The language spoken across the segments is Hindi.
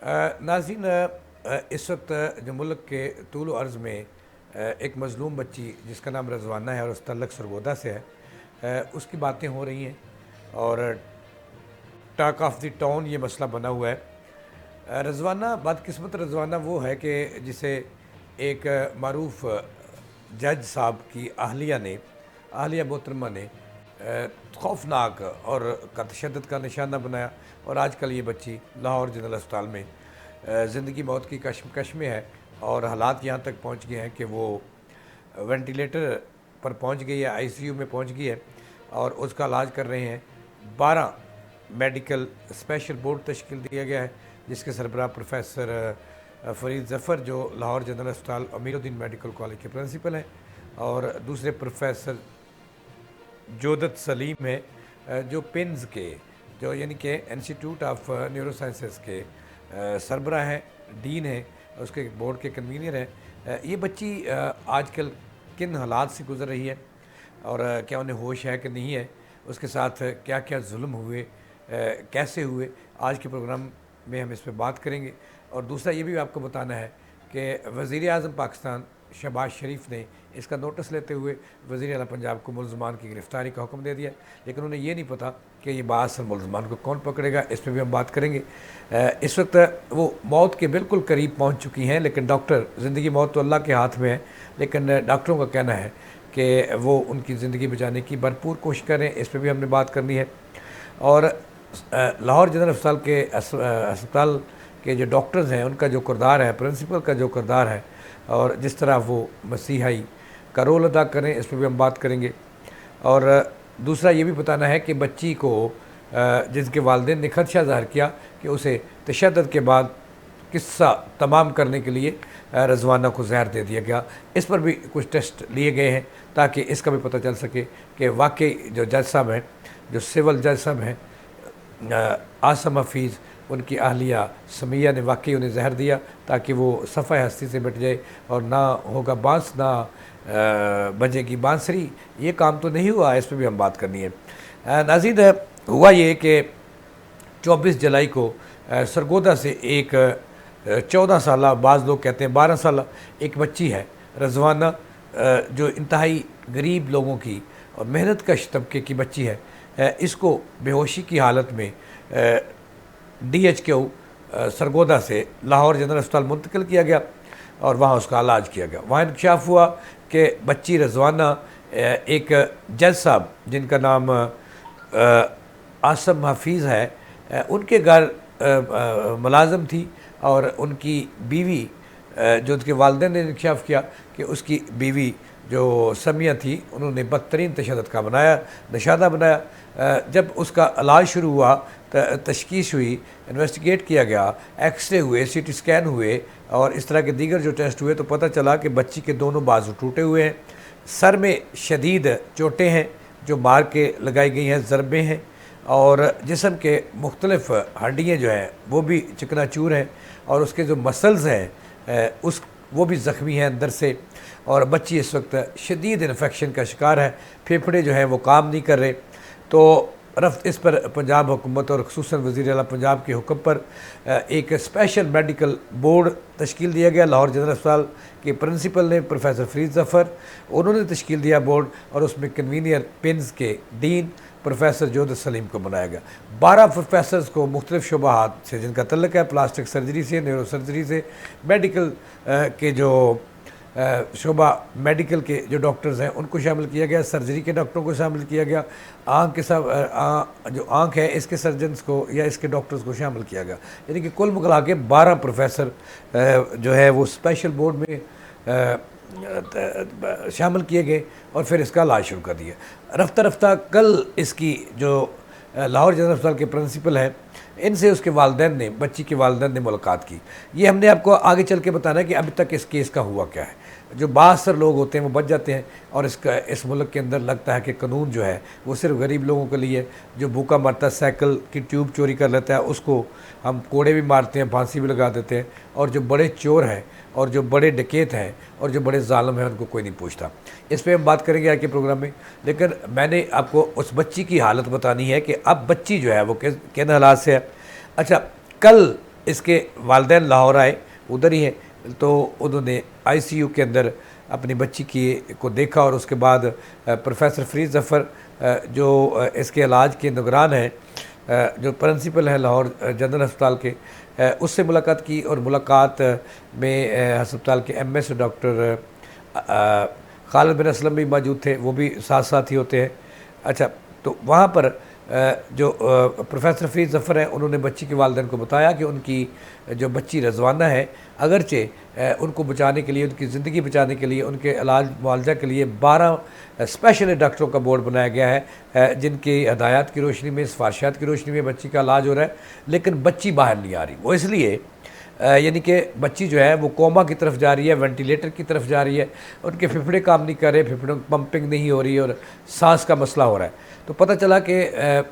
नाज़रीन, इस वक्त जो मुल्क के तूल व अर्ज़ में एक मज़लूम बच्ची जिसका नाम रज़वाना है और उस तल्लक सरगोदा से है, उसकी बातें हो रही हैं और टॉक ऑफ द टाउन ये मसला बना हुआ है। रज़वाना, बदकिस्मत रज़वाना वो है कि जिसे एक मारूफ जज साहब की अहलिया मोहतरमा ने खौफनाक और तशद्दुद का निशाना बनाया और आजकल ये बच्ची लाहौर जनरल अस्पताल में ज़िंदगी मौत की कशमकश में है और हालात यहाँ तक पहुँच गए हैं कि वो वेंटिलेटर पर पहुँच गई है, आईसीयू में पहुँच गई है और उसका इलाज कर रहे हैं। 12 मेडिकल स्पेशल बोर्ड तश्कील दिया गया है जिसके सरबराह प्रोफेसर फरीद ज़फ़र जो लाहौर जनरल अस्पताल अमीरुद्दीन मेडिकल कॉलेज के प्रिंसिपल हैं और दूसरे प्रोफेसर जोदत सलीम है जो पिन्स के जो यानी कि इंस्टीट्यूट ऑफ न्यूरो साइंसेस के सरबराह हैं, डीन हैं, उसके बोर्ड के कन्वीनर हैं। ये बच्ची आजकल किन हालात से गुज़र रही है और क्या उन्हें होश है कि नहीं है, उसके साथ क्या क्या जुल्म हुए, कैसे हुए, आज के प्रोग्राम में हम इस पर बात करेंगे। और दूसरा ये भी आपको बताना है कि वज़ीर आज़म पाकिस्तान शहबाज शरीफ ने इसका नोटिस लेते हुए वज़ीर आला पंजाब को मुलज़मान की गिरफ़्तारी का हुक्म दे दिया, लेकिन उन्हें ये नहीं पता कि ये बाअसर मुलज़मान को कौन पकड़ेगा। इस पर भी हम बात करेंगे। इस वक्त वो मौत के बिल्कुल करीब पहुंच चुकी हैं, लेकिन डॉक्टर, ज़िंदगी मौत तो अल्लाह के हाथ में है, लेकिन डॉक्टरों का कहना है कि वो उनकी ज़िंदगी बचाने की भरपूर कोशिश करें। इस पर भी हमने बात करनी है। और लाहौर जनरल अस्पताल के जो डॉक्टर्स हैं उनका जो किरदार है, प्रिंसिपल का जो किरदार है और जिस तरह वो मसीहाई का रोल अदा करें, इस पर भी हम बात करेंगे। और दूसरा ये भी बताना है कि बच्ची को जिसके वालिदैन ने खदशा ज़ाहिर किया कि उसे तशद्दुद के बाद किस्सा तमाम करने के लिए रज़वाना को ज़हर दे दिया गया, इस पर भी कुछ टेस्ट लिए गए हैं ताकि इसका भी पता चल सके कि वाकई जो जज साहब हैं, जो सिविल जज साहब हैं आसम हफीज़, उनकी अहलिया समिया ने वाकई उन्हें जहर दिया ताकि वो सफ़ा हस्ती से मिट जाए और ना होगा बांस ना बजेगी बांसुरी। ये काम तो नहीं हुआ, इस पर भी हम बात करनी है। नाज़रीन, हुआ ये कि 24 जुलाई को सरगोदा से एक 14 साल, बाज़ लोग कहते हैं 12 साल, एक बच्ची है रज़वाना जो इंतहाई गरीब लोगों की और मेहनत कश तबके की बच्ची है। इसको बेहोशी की हालत में DHQ सरगोदा से लाहौर जनरल अस्पताल मुंतकिल किया गया और वहाँ उसका इलाज किया गया। वहाँ इंकशाफ हुआ कि बच्ची रज़वाना एक जज साहब जिनका नाम आसम हफीज़ है, उनके घर मुलाजम थी और उनकी बीवी जो उसके वालिदैन ने इंकशाफ किया कि उसकी बीवी जो समिया थी उन्होंने बदतरीन तशद्दुद का निशाना बनाया। जब उसका इलाज शुरू हुआ, तशखीस हुई, इन्वेस्टिगेट किया गया, एक्सरे हुए, CT स्कैन हुए और इस तरह के दीगर जो टेस्ट हुए तो पता चला कि बच्ची के दोनों बाजू टूटे हुए हैं, सर में शदीद चोटें हैं जो मार के लगाई गई हैं, ज़रबे हैं और जिस्म के मुख्तलिफ हड्डियाँ जो हैं वो भी चिकनाचूर हैं और उसके जो मसल्स हैं वो भी ज़ख्मी हैं अंदर से। और बच्ची इस वक्त शदीद इन्फेक्शन का शिकार है, फेफड़े जो हैं वो काम नहीं कर रहे। तो रफ्त इस पर पंजाब हुकूमत और ख़ुसूसन वज़ीर आला पंजाब के हुक्म पर एक स्पेशल मेडिकल बोर्ड तश्कील दिया गया। लाहौर जनरल अस्पताल के प्रिंसिपल ने प्रोफेसर फरीद ज़फ़र, उन्होंने तश्कील दिया बोर्ड और उसमें कन्वीनियर पिन्स के डीन प्रोफेसर जोदत सलीम को बनाया गया। 12 प्रोफेसर्स को मुख्तलिफ शुबाहात से जिनका तल्लक है, प्लास्टिक सर्जरी से, न्यूरो सर्जरी से, मेडिकल के जो शोबा मेडिकल के जो डॉक्टर्स हैं उनको शामिल किया गया, सर्जरी के डॉक्टरों को शामिल किया गया, आँख के सब जो आँख है इसके सर्जन्स को या इसके डॉक्टर्स को शामिल किया गया। यानी कि कुल मिला के 12 प्रोफेसर जो है वो स्पेशल बोर्ड में शामिल किए गए और फिर इसका इलाज शुरू कर दिया। रफ्ता रफ्ता कल इसकी जो लाहौर जनरल अस्पताल के प्रिंसिपल हैं इनसे उसके वालिदैन ने, बच्ची के वालिदैन ने मुलाकात की। ये हमने आपको आगे चल के बताना है कि अभी तक इस केस का हुआ क्या है। जो बाअसर लोग होते हैं वो बच जाते हैं और इस मुल्क के अंदर लगता है कि कानून जो है वो सिर्फ गरीब लोगों के लिए। जो भूखा मरता साइकिल की ट्यूब चोरी कर लेता है उसको हम कोड़े भी मारते हैं, फांसी भी लगा देते हैं, और जो बड़े चोर हैं और जो बड़े डकैत हैं और जो बड़े ज़ालिम हैं उनको कोई नहीं पूछता। इस पर हम बात करेंगे आज के प्रोग्राम में, लेकिन मैंने आपको उस बच्ची की हालत बतानी है कि अब बच्ची जो है वो किन हालात से है। अच्छा, कल इसके वालिदैन लाहौर आए, उधर ही हैं, तो उन्होंने आईसीयू के अंदर अपनी बच्ची को देखा और उसके बाद प्रोफेसर फरीद ज़फ़र जो इसके इलाज के निगरान हैं, जो प्रिंसिपल हैं लाहौर जनरल अस्पताल के, उससे मुलाकात की और मुलाकात में अस्पताल के एमएस डॉक्टर खालिद बिन असलम भी मौजूद थे, वो भी साथ साथ ही होते हैं। अच्छा, तो वहाँ पर जो प्रोफेसर फरीद ज़फ़र हैं, उन्होंने बच्ची के वालिदैन को बताया कि उनकी जो बच्ची रज़वाना है, अगरचे उनको बचाने के लिए, उनकी ज़िंदगी बचाने के लिए, उनके इलाज मुआवजा के लिए 12 स्पेशलिस्ट डॉक्टरों का बोर्ड बनाया गया है, जिनकी हदायत की रोशनी में, सिफारिशात की रोशनी में बच्ची का इलाज हो रहा है, लेकिन बच्ची बाहर नहीं आ रही। वो इसलिए यानी कि बच्ची जो है वो कोमा की तरफ जा रही है, वेंटिलेटर की तरफ जा रही है, उनके फेफड़े काम नहीं कर रहे, फेफड़ों की पंपिंग नहीं हो रही और सांस का मसला हो रहा है। तो पता चला कि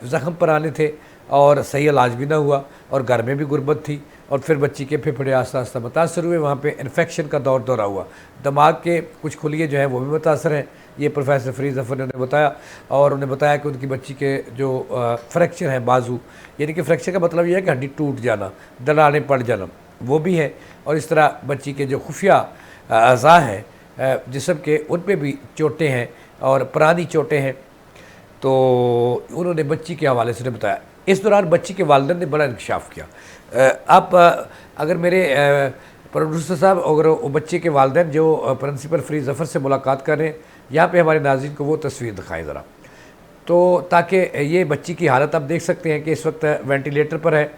ज़ख़म पर आने थे और सही इलाज भी ना हुआ और घर में भी गुर्बत थी और फिर बच्ची के फेफड़े आस्ता आस्ता मुतासर हुए, वहाँ पे इन्फेक्शन का दौरा हुआ, दिमाग के कुछ खुलिए जो हैं वो भी मुतासर हैं। ये प्रोफेसर फरीद ज़फ़र ने उन्हें बताया और उन्हें बताया कि उनकी बच्ची के जो फ्रैक्चर हैं बाजू, यानी कि फ्रैक्चर का मतलब ये है कि हड्डी टूट जाना, दरारें पड़ जाना, वो भी है। और इस तरह बच्ची के जो खुफिया अज़ा हैं जिस्म के, उन पर भी चोटें हैं और पुरानी चोटें हैं। तो उन्होंने बच्ची के हवाले से बताया। इस दौरान बच्ची के वालिदैन ने बड़ा इंकशाफ किया। आप अगर मेरे प्रोड्यूसर साहब, अगर वो बच्चे के वालिदैन जो प्रिंसिपल फरीद ज़फ़र से मुलाकात कर रहे हैं, यहाँ पे हमारे नाज़रीन को वो तस्वीर दिखाएं ज़रा, तो ताकि ये बच्ची की हालत आप देख सकते हैं कि इस वक्त वेंटिलेटर पर है।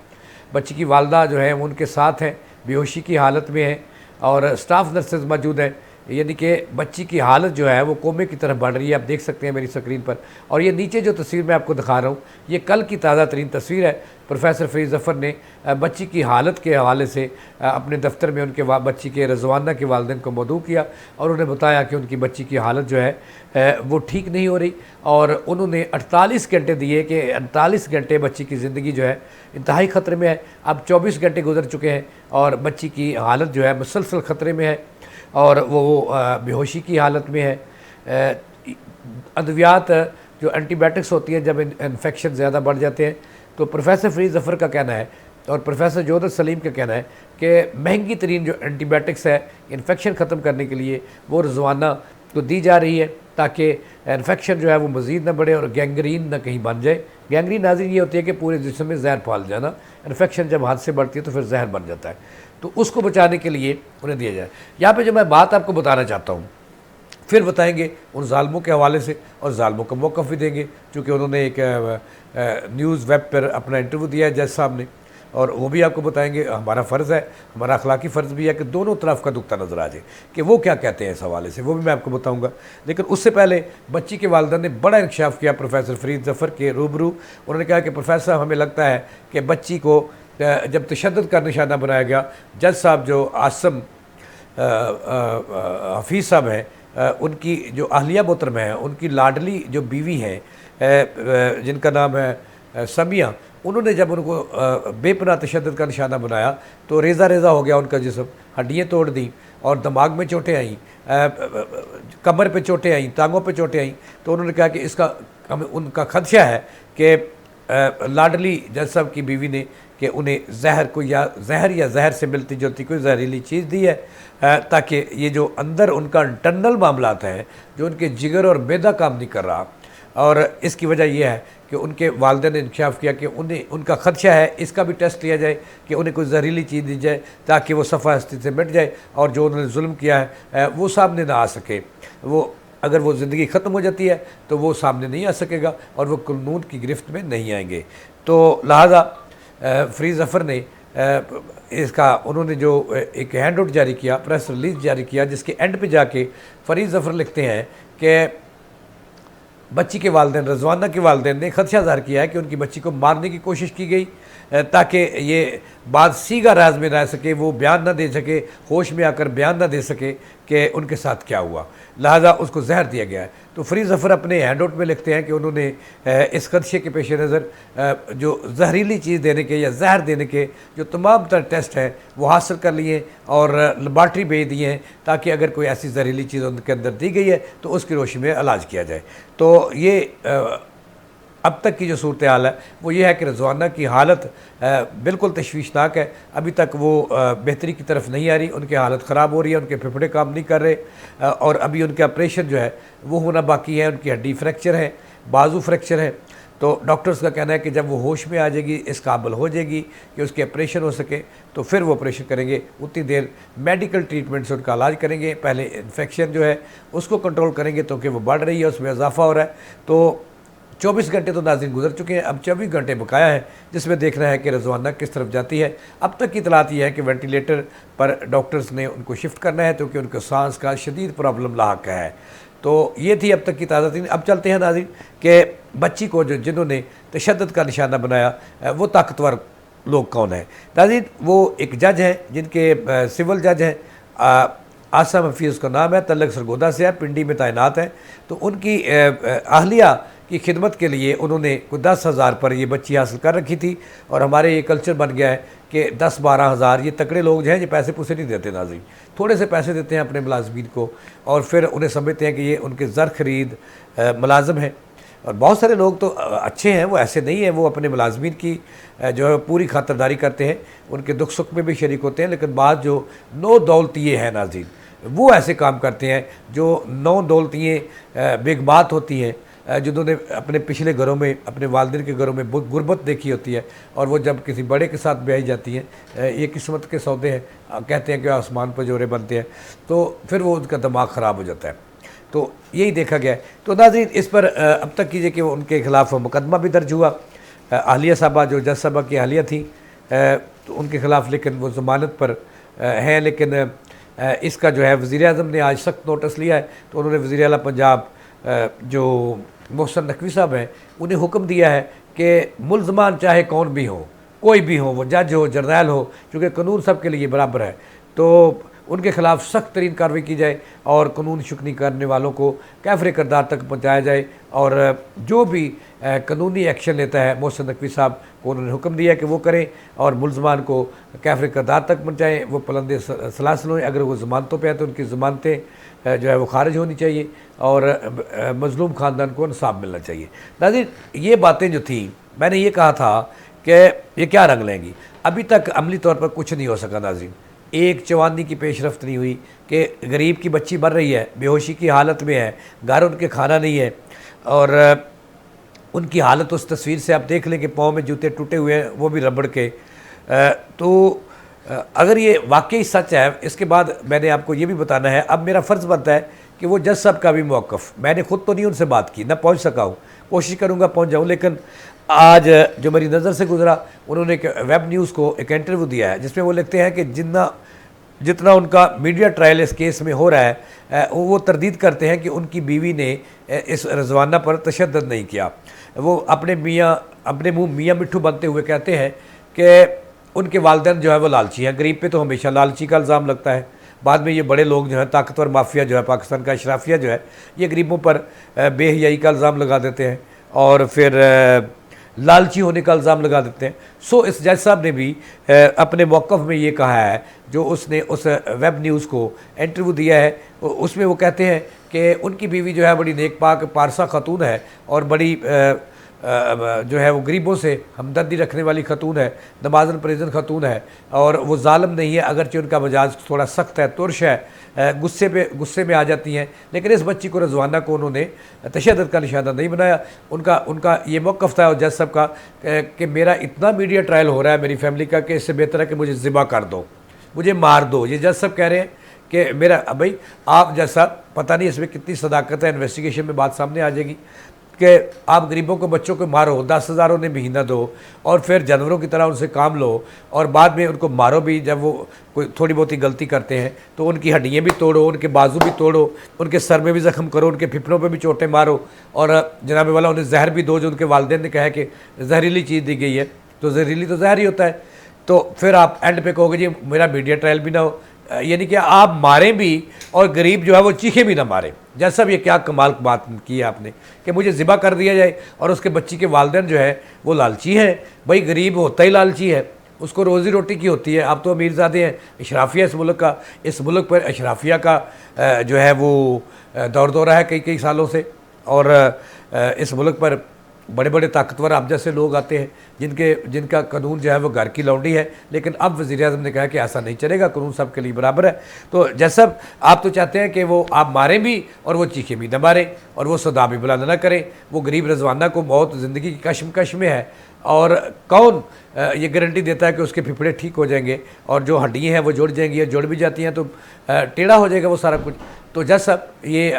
बच्ची की वालदा जो है वो उनके साथ हैं, बेहोशी की हालत में है और स्टाफ नर्सेज मौजूद हैं, यानी कि बच्ची की हालत जो है वो कोमे की तरफ बढ़ रही है। आप देख सकते हैं मेरी स्क्रीन पर। और ये नीचे जो तस्वीर मैं आपको दिखा रहा हूँ, ये कल की ताज़ा तरीन तस्वीर है। प्रोफेसर फरीद ज़फ़र ने बच्ची की हालत के हवाले से अपने दफ्तर में उनके बच्ची के रज़वाना के वालिदैन को मदऊ किया और उन्हें बताया कि उनकी बच्ची की हालत जो है वो ठीक नहीं हो रही और उन्होंने 48 घंटे दिए कि 48 घंटे बच्ची की ज़िंदगी जो है इंतहाई ख़तरे में है। अब 24 घंटे गुजर चुके हैं और बच्ची की हालत जो है मुसलसल ख़तरे में है और वो बेहोशी की हालत में है। अद्वियात जो एंटीबायोटिक्स होती हैं जब इन्फेक्शन ज़्यादा बढ़ जाते हैं, तो प्रोफेसर फरीद ज़फ़र का कहना है और प्रोफेसर जोधर सलीम का कहना है कि महंगी तरीन जो एंटीबायोटिक्स है इन्फेक्शन ख़त्म करने के लिए, वो रज़वाना को दी जा रही है ताकि इन्फेक्शन जो है वो मज़ीद न बढ़े और गैंग्रीन न कहीं बन जाए। गैंग्रीन नाज़रीन ये होती है कि पूरे जिस्म में जहर फैल जाना, इन्फेक्शन जब हाथ से बढ़ती है तो फिर जहर बन जाता है, तो उसको बचाने के लिए उन्हें दिया जाए। यहाँ पे जो मैं बात आपको बताना चाहता हूँ, फिर बताएंगे उन ज़ालिमों के हवाले से और ज़ालिमों का मौक़िफ़ भी देंगे, चूँकि उन्होंने एक न्यूज़ वेब पर अपना इंटरव्यू दिया है जज साहब ने, और वो भी आपको बताएंगे। हमारा फ़र्ज़ है, हमारा अखलाकी फ़र्ज़ भी है कि दोनों तरफ का नुक्ता नज़र आ जाए कि वो क्या कहते हैं इस हवाले से, वो भी मैं आपको बताऊँगा। लेकिन उससे पहले बच्ची के वालिदैन ने बड़ा इंकशाफ किया प्रोफेसर फरीद ज़फ़र के रूबरू। उन्होंने कहा कि प्रोफेसर साहब, हमें लगता है कि बच्ची को जब तशद्दुद का निशाना बनाया गया, जज साहब जो आसम हफीज़ साहब हैं, उनकी जो अहलिया मोहतरमा है, उनकी लाडली जो बीवी हैं जिनका नाम है समिया, उन्होंने जब उनको बेपनाह तशद्दुद का निशाना बनाया तो रेज़ा रेज़ा हो गया उनका जिस्म, हड्डियाँ तोड़ दी और दिमाग में चोटें आईं, कमर पे चोटें आईं, टांगों पे चोटें आईं। तो उन्होंने कहा कि इसका उनका खदशा है कि लाडली जज साहब की बीवी ने कि उन्हें जहर या जहर से मिलती जुलती कोई जहरीली चीज़ दी है, ताकि ये जो अंदर उनका इंटरनल मामलात हैं, जो उनके जिगर और मैदा काम नहीं कर रहा, और इसकी वजह यह है कि उनके वालिदैन ने इंकशाफ किया कि उनका खदशा है इसका भी टेस्ट लिया जाए कि उन्हें कोई जहरीली चीज़ दी जाए ताकि वो सफ़ा हस्ती से मिट जाए और जो उन्होंने जुल्म किया है वो सामने ना आ सके। वो अगर वो ज़िंदगी ख़त्म हो जाती है तो वो सामने नहीं आ सकेगा और वो कानून की गिरफ्त में नहीं आएंगे। तो लिहाजा फरीद ज़फ़र ने इसका उन्होंने जो एक हैंड आउट जारी किया, प्रेस रिलीज़ जारी किया, जिसके एंड पे जाके फरीद ज़फ़र लिखते हैं कि बच्ची के वालिदैन, रज़वाना के वालिदैन ने खदशा ज़ाहिर किया है कि उनकी बच्ची को मारने की कोशिश की गई ताकि ये बात सीगा राज में रह सके, वो बयान ना दे सके, होश में आकर बयान ना दे सके कि उनके साथ क्या हुआ, लिहाजा उसको जहर दिया गया है। तो फरीद ज़फ़र अपने हैंड आउट में लिखते हैं कि उन्होंने इस खदशे के पेश नज़र जो जहरीली चीज़ देने के या जहर देने के जो तमाम तर टेस्ट हैं वो हासिल कर लिए और लेबार्ट्री भेज दिए हैं ताकि अगर कोई ऐसी जहरीली चीज़ उनके अंदर दी गई है तो उसकी रोशनी में इलाज किया जाए। तो ये अब तक की जो सूरत हाल है वो ये है कि रज़वाना की हालत बिल्कुल तशवीशनाक है। अभी तक वो बेहतरी की तरफ नहीं आ रही, उनकी हालत ख़राब हो रही है, उनके फेफड़े काम नहीं कर रहे और अभी उनका ऑपरेशन जो है वो होना बाकी है। उनकी हड्डी फ्रैक्चर है, बाजू फ्रैक्चर है। तो डॉक्टर्स का कहना है कि जब वो होश में आ जाएगी, इस काबिल हो जाएगी कि उसके ऑपरेशन हो सके, तो फिर वो ऑपरेशन करेंगे। उतनी देर मेडिकल ट्रीटमेंट से उनका इलाज करेंगे। पहले इन्फेक्शन जो है उसको कंट्रोल करेंगे, तो कि वो बढ़ रही है, उसमें इजाफा हो रहा है। तो 24 घंटे तो नाज़रीन गुजर चुके हैं, अब 24 घंटे बकाया है, जिसमें देखना है कि रज़वाना किस तरफ जाती है। अब तक की इतलात ये है कि वेंटिलेटर पर डॉक्टर्स ने उनको शिफ्ट करना है, क्योंकि उनको सांस का शदीद प्रॉब्लम लाक है। तो ये थी अब तक की ताज़ा तीन। अब चलते हैं नाज़रीन कि बच्ची को जिन्होंने तशद्दुद का निशाना बनाया वो ताकतवर लोग कौन है। नाज़रीन, वो एक जज हैं जिनके सिविल जज हैं, आसम हफीज़ उसका नाम है, तल्लक सरगोदा से है, पिंडी में तैनात है। तो उनकी अहलिया की खिदमत के लिए उन्होंने कोई 10,000 पर ये बच्ची हासिल कर रखी थी। और हमारे ये कल्चर बन गया है कि 10-12 हज़ार, ये तकड़े लोग जो हैं ये पैसे पूसे नहीं देते नाज़रीन, थोड़े से पैसे देते हैं अपने मुलाजमीन को और फिर उन्हें समझते हैं कि ये उनके ज़र खरीद मुलाजम हैं। और बहुत सारे लोग तो अच्छे हैं, वो ऐसे नहीं हैं, वो अपने मुलाजमीन की जो है पूरी खातिरदारी करते हैं, उनके दुख सुख में भी शरीक होते हैं। लेकिन बाद जो नो दौलतिये हैं नाज़रीन, वो ऐसे काम करते हैं जो नौ दौलतिये बेगमात होती हैं, जिन्होंने अपने पिछले घरों में, अपने वालिदैन के घरों में गुर्बत देखी होती है और वो जब किसी बड़े के साथ ब्याही जाती हैं, ये किस्मत के सौदे हैं, कहते हैं कि आसमान पर जोरे बनते हैं, तो फिर वो उनका दिमाग ख़राब हो जाता है। तो यही देखा गया है। तो नाज़रीन, इस पर अब तक कीजिए कि उनके ख़िलाफ़ मुकदमा भी दर्ज हुआ। आहलिया साहबा जो जज साहबा की आहलिया थी, तो उनके ख़िलाफ़ लेकिन वो ज़मानत पर हैं। लेकिन इसका जो है वज़ीर-ए-आज़म ने आज सख्त नोटिस लिया है। तो उन्होंने वज़ीर आला पंजाब जो मोहसिन नकवी साहब हैं, उन्हें हुक्म दिया है कि मुल्ज़मान चाहे कौन भी हो, कोई भी हो, वो जज हो, जर्नैल हो, क्योंकि कानून सब के लिए बराबर है, तो उनके ख़िलाफ़ सख्त तरीन कार्रवाई की जाए और कानून शुकनी करने वालों को कैफ़रे किरदार तक पहुँचाया जाए। और जो भी कानूनी एक्शन लेता है, मोहसिन नकवी साहब को उन्होंने हुक्म दिया कि वो करें और मुल्ज़मान को कैफ़रे किरदार तक पहुँचाएँ, वो पलंदे सलासल हों। अगर वो ज़मानतों पर है तो उनकी ज़मानतें जो है वो खारिज होनी चाहिए और मज़लूम ख़ानदान को इंसाफ मिलना चाहिए। नाज़रीन, ये बातें जो थी, मैंने ये कहा था कि ये क्या रंग लेंगी, अभी तक अमली तौर पर कुछ नहीं हो सका नाज़रीन। एक जवानी की पेशरफ्त नहीं हुई कि गरीब की बच्ची मर रही है, बेहोशी की हालत में है, घर उनके खाना नहीं है और उनकी हालत उस तस्वीर से आप देख लें कि पाँव में जूते टूटे हुए हैं, वो भी रबड़ के। तो अगर ये वाकई सच है, इसके बाद मैंने आपको ये भी बताना है, अब मेरा फ़र्ज़ बनता है कि वो जज साहब का भी मौक़िफ़, मैंने ख़ुद तो नहीं उनसे बात की, ना पहुँच सका हूँ, कोशिश करूँगा पहुँच जाऊँ। लेकिन आज जो मेरी नज़र से गुजरा, उन्होंने एक वेब न्यूज़ को एक इंटरव्यू दिया है जिसमें वो लिखते हैं कि जितना उनका मीडिया ट्रायल इस केस में हो रहा है, वो तरदीद करते हैं कि उनकी बीवी ने इस रज़वाना पर तशद्दुद नहीं किया। वो अपने मुँह मियाँ मिट्ठू बनते हुए कहते हैं कि उनके वालिदैन जो है वो लालची हैं। गरीब पे तो हमेशा लालची का इल्ज़ाम लगता है। बाद में ये बड़े लोग जो हैं, ताकतवर माफिया जो है, पाकिस्तान का अशराफिया जो है, ये गरीबों पर बेहयाई का इल्ज़ाम लगा देते हैं और फिर लालची होने का इल्ज़ाम लगा देते हैं। सो इस जज साहब ने भी अपने मौक़िफ़ में ये कहा है, जो उसने उस वेब न्यूज़ को इंटरव्यू दिया है, उसमें वो कहते हैं कि उनकी बीवी जो है बड़ी नेक पाक पारसा खतून है और बड़ी जो है वो गरीबों से हमदर्दी रखने वाली खतून है, नमाज़न परहेज़न खतून है और वो ज़ालिम नहीं है। अगरचे उनका मिजाज थोड़ा सख्त है, तुर्श है, गुस्से में आ जाती हैं, लेकिन इस बच्ची को रज़वाना को उन्होंने तशद्दुद का निशाना नहीं बनाया। उनका ये मौक़िफ़ था जज साहब का कि मेरा इतना मीडिया ट्रायल हो रहा है मेरी फैमिली का कि इससे बेहतर है कि मुझे ज़िबा कर दो, मुझे मार दो। ये जज साहब कह रहे हैं कि मेरा भाई आप जज साहब, पता नहीं इसमें कितनी सदाकत है, इन्वेस्टिगेशन में बात सामने आ जाएगी कि आप गरीबों को, बच्चों को मारो, 10,000 उन्हें महीना दो और फिर जानवरों की तरह उनसे काम लो और बाद में उनको मारो भी जब वो कोई थोड़ी बहुत ही गलती करते हैं, तो उनकी हड्डियाँ भी तोड़ो, उनके बाजू भी तोड़ो, उनके सर में भी ज़ख्म करो, उनके फिफड़ों पे भी चोटें मारो और जनाब वाला उन्हें जहर भी दो, जो उनके वालिदैन ने कहा है कि जहरीली चीज़ दी गई है, तो जहरीली तो जहर ही होता है। तो फिर आप एंड पे कहोगे जी मेरा मीडिया ट्रायल भी ना हो, यानी कि आप मारें भी और गरीब जो है वो चीखे भी ना मारे। जैसा ये क्या कमाल बात की है आपने कि मुझे ज़िबा कर दिया जाए और उसके बच्ची के वालिदैन जो है वो लालची हैं। भाई गरीब होता ही लालची है, उसको रोज़ी रोटी की होती है। आप तो अमीरज़ादे हैं, अशराफिया इस मुल्क का, इस मुल्क पर अशराफिया का जो है वो दौर दौरा है कई सालों से और इस मुल्क पर बड़े बड़े ताकतवर आप जैसे लोग आते हैं जिनका कानून जो है वो घर की लौंडी है, लेकिन अब वज़ीर-ए-आज़म ने कहा कि ऐसा नहीं चलेगा, कानून सबके लिए बराबर है। तो जैसा आप तो चाहते हैं कि वो आप मारें भी और वो चीखें भी न मारें और वो सदा भी बुलंद ना करें। वो गरीब रिजवाना को बहुत ज़िंदगी की कश्मकश में है, और कौन ये गारंटी देता है कि उसके फेफड़े ठीक हो जाएंगे और जो हड्डियाँ हैं वो जुड़ जाएंगी, या जुड़ भी जाती हैं तो टेढ़ा हो जाएगा वो सारा कुछ। तो जज साहब ये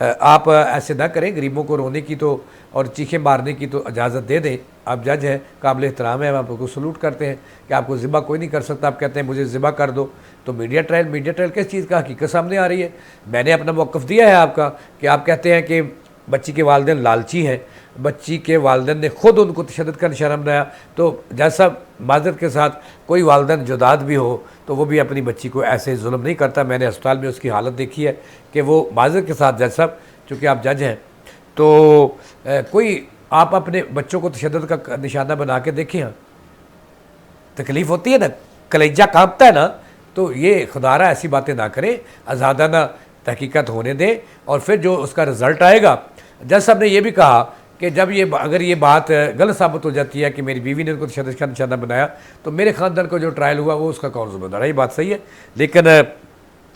आप ऐसे ना करें, गरीबों को रोने की तो और चीखें मारने की तो इजाज़त दे दें। आप जज हैं, काबिल एहतराम है, हम आपको सलूट करते हैं कि आपको ज़िबा कोई नहीं कर सकता। आप कहते हैं मुझे ज़िबा कर दो, तो मीडिया ट्रायल किस चीज़ का, हकीकत सामने आ रही है। मैंने अपना मौक़िफ़ दिया है आपका कि आप कहते हैं कि बच्ची के वालिदैन लालची हैं, बच्ची के वालिदैन ने ख़ुद उनको तशद्दुद का निशाना बनाया। तो जज साहब माज़रत के साथ कोई वालिदैन जुदाद भी हो तो वो भी अपनी बच्ची को ऐसे जुल्म नहीं करता। मैंने अस्पताल में उसकी हालत देखी है कि वो माज़रत के साथ, जज साहब चूँकि आप जज हैं तो कोई आप अपने बच्चों को तशद्दुद का निशाना बना के देखें, हाँ तकलीफ़ होती है ना, कलेजा कांपता है ना। तो ये खुदारा ऐसी बातें ना करें, आज़ादाना तहकीकात होने दें और फिर जो उसका रिज़ल्ट आएगा। जज साहब ने यह भी कहा कि जब अगर ये बात गलत साबित हो जाती है कि मेरी बीवी ने उनको तशद्दुद का निशाना बनाया तो मेरे ख़ानदान को जो ट्रायल हुआ वो उसका कौन ज़िम्मेदार है। ये बात सही है, लेकिन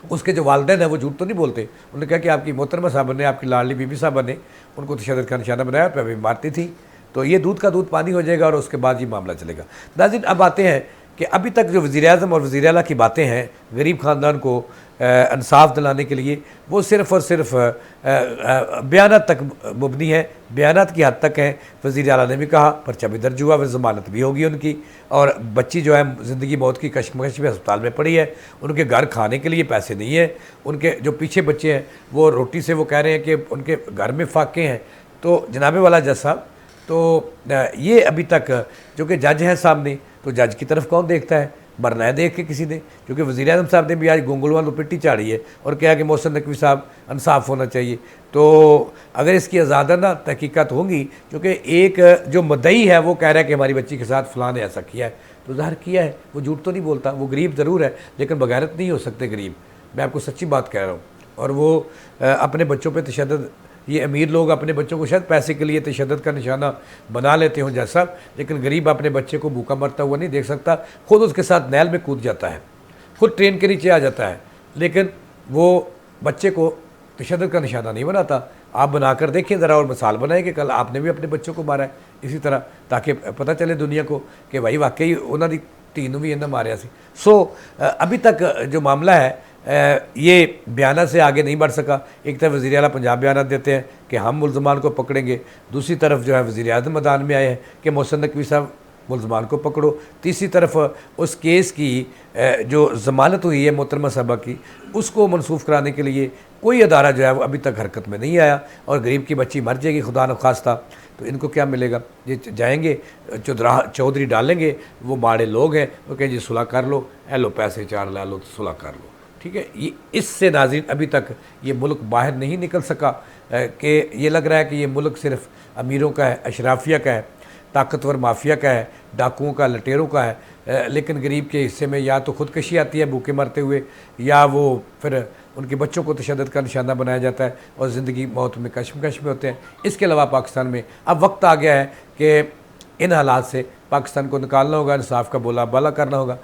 उसके जो वालिदैन हैं वो झूठ तो नहीं बोलते। उन्होंने कहा कि आपकी मोहतरमा साहब ने, आपकी लाडली बीबी साहब ने उनको तशद्दुद का निशाना बनाया, पे अभी मारती थी। तो ये दूध का दूध पानी हो जाएगा और उसके बाद ये मामला चलेगा। नाज़रीन, अब आते हैं कि अभी तक जो वज़ीर-ए-आज़म और वज़ीर आला की बातें हैं गरीब ख़ानदान को इंसाफ दिलाने के लिए, वो सिर्फ़ और सिर्फ बयानात तक मुबनी है, बयानात की हद तक है। वज़ीर आला ने भी कहा पर्चा भी दर्ज हुआ, वह ज़मानत भी होगी उनकी, और बच्ची जो है ज़िंदगी मौत की कशमकश में अस्पताल में पड़ी है। उनके घर खाने के लिए पैसे नहीं है, उनके जो पीछे बच्चे हैं वो रोटी से वो कह रहे हैं कि उनके घर में फाके हैं। तो जनाबे वाला जज साहब, तो ये अभी तक जो कि जज हैं सामने, तो जज की तरफ कौन देखता है? मरना है देख के किसी ने, क्योंकि वज़ीर-ए-आज़म साहब ने भी आज गुंगलवान पिट्टी चाड़ी है और कहा कि मोहसिन नकवी साहब इंसाफ होना चाहिए। तो अगर इसकी आज़ादाना तहकीकात होंगी, क्योंकि एक जो मुद्दई है वो कह रहा है कि हमारी बच्ची के साथ फ़लाँ ने ऐसा किया है, तो ज़ाहिर किया है, वो झूठ तो नहीं बोलता। वो गरीब ज़रूर है लेकिन बगैरत नहीं हो सकते गरीब, मैं आपको सच्ची बात कह रहा हूँ। और वो अपने बच्चों पर तशद्दुद, ये अमीर लोग अपने बच्चों को शायद पैसे के लिए तशद्दुद का निशाना बना लेते हों जज साहब, लेकिन गरीब अपने बच्चे को भूखा मरता हुआ नहीं देख सकता। खुद उसके साथ नहर में कूद जाता है, खुद ट्रेन के नीचे आ जाता है, लेकिन वो बच्चे को तशद्दुद का निशाना नहीं बनाता। आप बनाकर देखें ज़रा और मिसाल बनाएं कि कल आपने भी अपने बच्चों को मारा है इसी तरह, ताकि पता चले दुनिया को कि भाई वाकई उन्होंने तीनों भी इन्हें मारिया सी। अभी तक जो मामला है ये बयाना से आगे नहीं बढ़ सका। एक तरफ वज़ीर आला पंजाब बयान देते हैं कि हम मुलज़मान को पकड़ेंगे, दूसरी तरफ जो है वज़ीर-ए-आज़म मैदान में आए हैं कि मोहसिन नकवी साहब मुलज़मान को पकड़ो, तीसरी तरफ उस केस की जो ज़मानत हुई है मोहतरमा साहबा की, उसको मनसूख कराने के लिए कोई अदारा जो है वो अभी तक हरकत में नहीं आया। और गरीब की बच्ची मर जाएगी खुदा न खास्ता, तो इनको क्या मिलेगा? ये जाएंगे चौधरी डालेंगे, वो माड़े लोग हैं, वो कहें जी सुलह कर लो, लो पैसे 4 ला लो तो सुलह कर लो, ठीक है। ये इससे नाज़रीन अभी तक ये मुल्क बाहर नहीं निकल सका कि ये लग रहा है कि ये मुल्क सिर्फ अमीरों का है, अशराफिया का है, ताकतवर माफिया का है, डाकुओं का, लटेरों का है। लेकिन गरीब के हिस्से में या तो ख़ुदकशी आती है भूखे मरते हुए, या वो फिर उनके बच्चों को तशद्दुद का निशाना बनाया जाता है और ज़िंदगी मौत में कशमकश में होते हैं। इसके अलावा पाकिस्तान में अब वक्त आ गया है कि इन हालात से पाकिस्तान को निकालना होगा, इंसाफ का बोला बाला करना होगा।